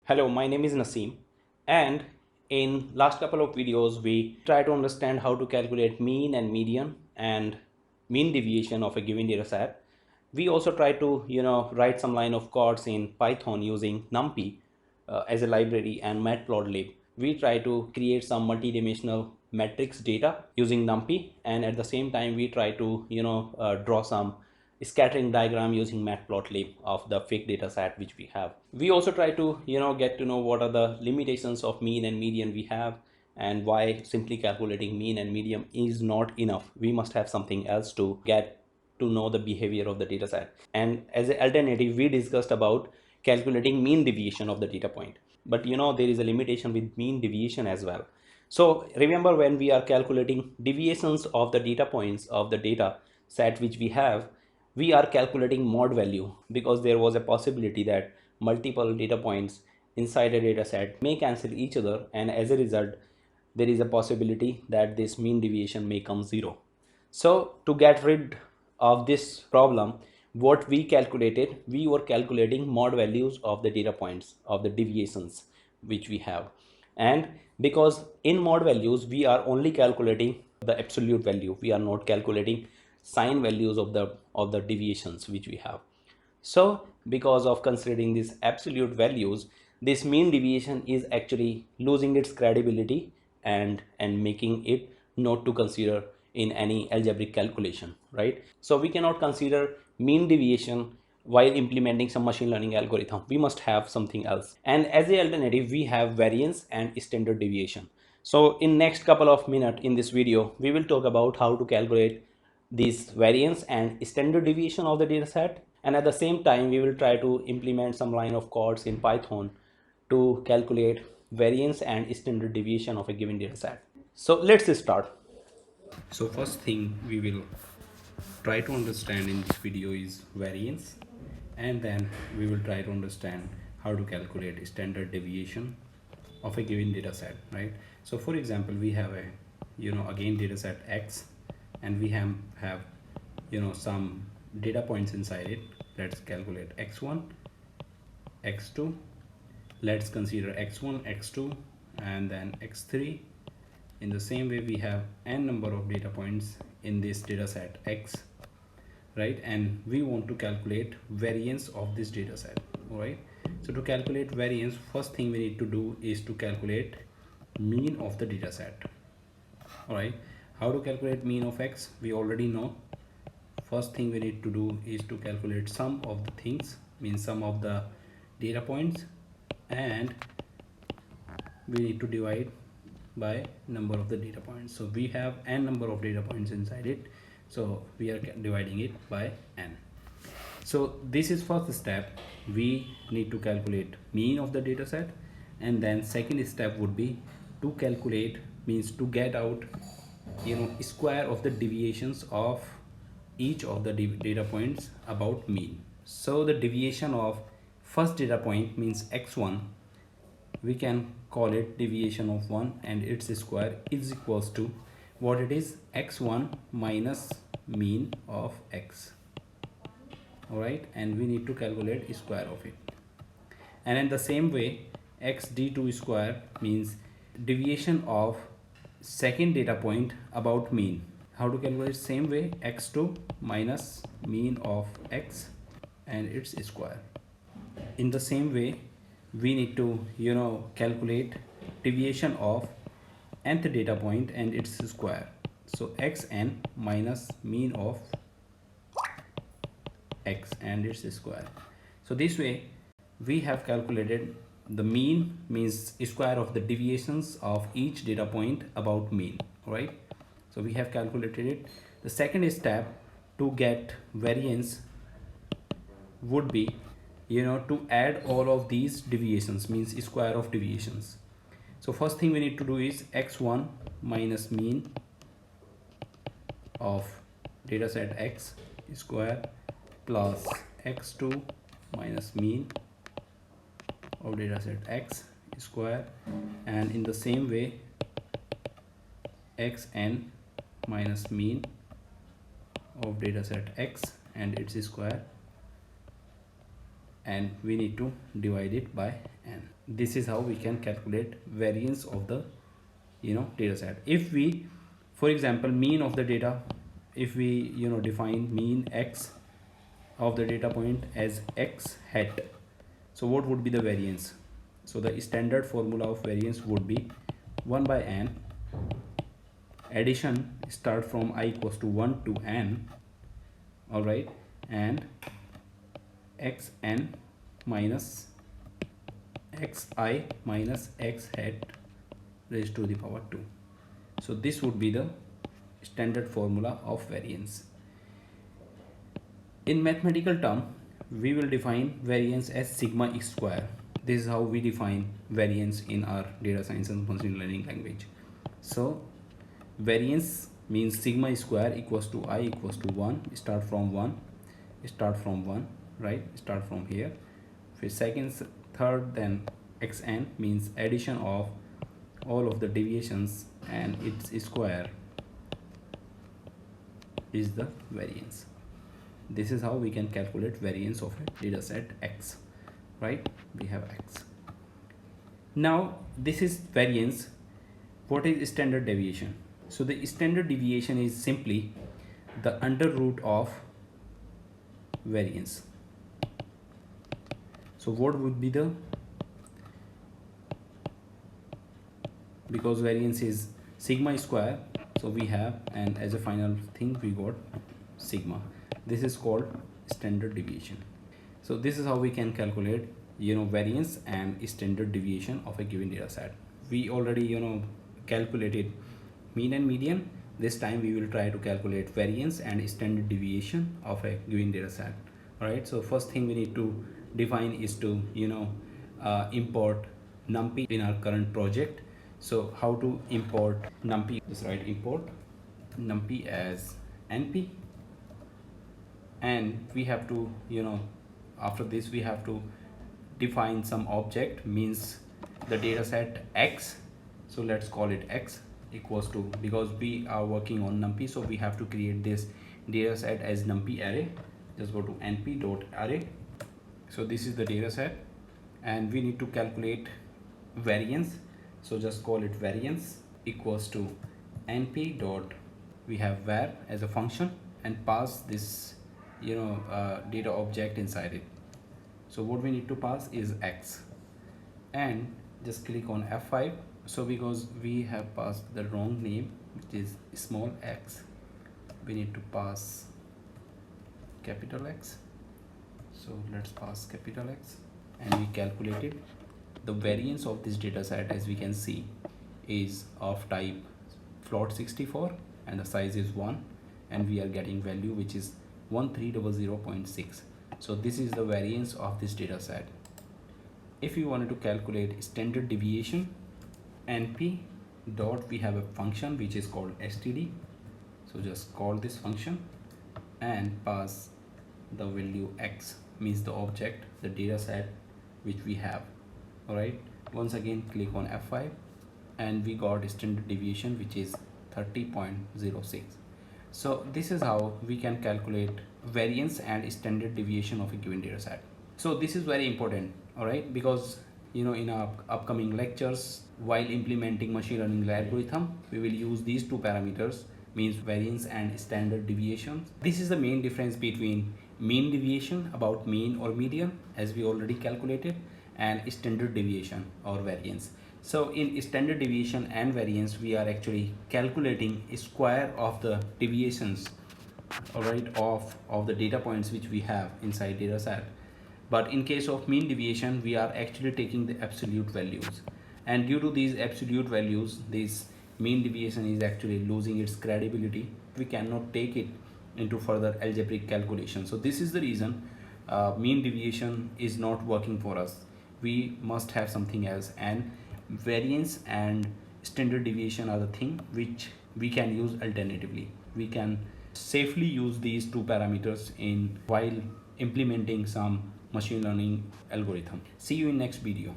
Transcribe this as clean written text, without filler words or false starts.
Hello, my name is Naseem, and in last couple of videos we try to understand how to calculate mean and median and mean deviation of a given data set. We also try to write some line of codes in Python using NumPy as a library and Matplotlib. We try to create some multidimensional matrix data using NumPy, and at the same time we try to draw some scattering diagram using matplotlib of the fake data set which we have. We also try to get to know what are the limitations of mean and median we have, and why simply calculating mean and median is not enough. We must have something else to get to know the behavior of the data set. And as an alternative, we discussed about calculating mean deviation of the data point, but there is a limitation with mean deviation as well. So remember, when we are calculating deviations of the data points of the data set which we have, we are calculating mod value, because there was a possibility that multiple data points inside a data set may cancel each other, and as a result there is a possibility that this mean deviation may come zero. So to get rid of this problem, what we calculated, we were calculating mod values of the data points of the deviations which we have. And because in mod values we are only calculating the absolute value, we are not calculating sign values of the deviations which we have. So because of considering these absolute values, this mean deviation is actually losing its credibility and making it not to consider in any algebraic calculation, right? So we cannot consider mean deviation while implementing some machine learning algorithm. We must have something else. And as a alternative, we have variance and standard deviation. So in next couple of minutes in this video, we will talk about how to calculate this variance and standard deviation of the data set, and at the same time we will try to implement some line of codes in Python to calculate variance and standard deviation of a given data set. So let's start. So first thing we will try to understand in this video is variance, and then we will try to understand how to calculate standard deviation of a given data set, right? So for example, we have a again data set X, and we have some data points inside it. Let's calculate x1, x2. Let's consider x1, x2, and then x3. In the same way, we have n number of data points in this data set X, right? And we want to calculate variance of this data set. All right, so to calculate variance, first thing we need to do is to calculate mean of the data set. All right, how to calculate mean of X we already know. First thing we need to do is to calculate sum of the things, means sum of the data points, and we need to divide by number of the data points. So we have n number of data points inside it, so we are dividing it by n. So this is first step. We need to calculate mean of the data set, and then second step would be to calculate, means to get out square of the deviations of each of the data points about mean. So the deviation of first data point means x1, we can call it deviation of 1, and its square is equals to what it is, x1 minus mean of x. All right, and we need to calculate square of it. And in the same way, x d2 square means deviation of second data point about mean. How to calculate? Same way, x2 minus mean of x and its square. In the same way, we need to calculate deviation of nth data point and its square. So xn minus mean of x and its square. So this way we have calculated the mean, means square of the deviations of each data point about mean, right? So we have calculated it. The second step to get variance would be to add all of these deviations, means square of deviations. So first thing we need to do is x1 minus mean of data set X square plus x2 minus mean of data set X square, and in the same way xn minus mean of data set X and its square, and we need to divide it by n. This is how we can calculate variance of the data set. If we, for example, mean of the data, if we define mean x of the data point as x hat, so what would be the variance? So the standard formula of variance would be 1 by n, addition start from I equals to 1 to n, all right, and xn minus xi minus x hat raised to the power 2. So this would be the standard formula of variance. In mathematical term, we will define variance as sigma square. This is how we define variance in our data science and machine learning language. So variance means sigma square equals to I equals to 1, start from 1, right, start from here. For second, third, then xn means addition of all of the deviations and its square is the variance. This is how we can calculate variance of a data set x, right? We have x. Now this is variance. What is standard deviation? So the standard deviation is simply the under root of variance. So what would be the, because variance is sigma square, so we have, and as a final thing we got sigma. This is called standard deviation. So this is how we can calculate variance and standard deviation of a given data set. We already calculated mean and median. This time we will try to calculate variance and standard deviation of a given data set. All right, so first thing we need to define is to import numpy in our current project. So how to import numpy? Just write import numpy as np, and we have to after this we have to define some object, means the data set x. So let's call it x equals to, because we are working on numpy, so we have to create this data set as numpy array. Just go to np dot array. So this is the data set and we need to calculate variance. So just call it variance equals to np dot, we have var as a function, and pass this data object inside it. So what we need to pass is x, and just click on F5. So because we have passed the wrong name, which is small x, we need to pass capital X. So let's pass capital X, and we calculated the variance of this data set, as we can see, is of type float 64 and the size is 1, and we are getting value which is 1300.6. So this is the variance of this data set. If you wanted to calculate standard deviation, np dot, we have a function which is called std. So just call this function and pass the value x, means the object, the data set which we have. All right, once again click on F5, and we got standard deviation which is 30.06. So this is how we can calculate variance and standard deviation of a given data set. So this is very important, all right, because in our upcoming lectures, while implementing machine learning algorithm, we will use these two parameters, means variance and standard deviation. This is the main difference between mean deviation, about mean or median, as we already calculated, and standard deviation or variance. So in standard deviation and variance, we are actually calculating a square of the deviations, all right, of the data points which we have inside data set. But in case of mean deviation, we are actually taking the absolute values, and due to these absolute values, this mean deviation is actually losing its credibility. We cannot take it into further algebraic calculation. So this is the reason mean deviation is not working for us. We must have something else, and variance and standard deviation are the thing which we can use alternatively. We can safely use these two parameters in while implementing some machine learning algorithm. See you in next video.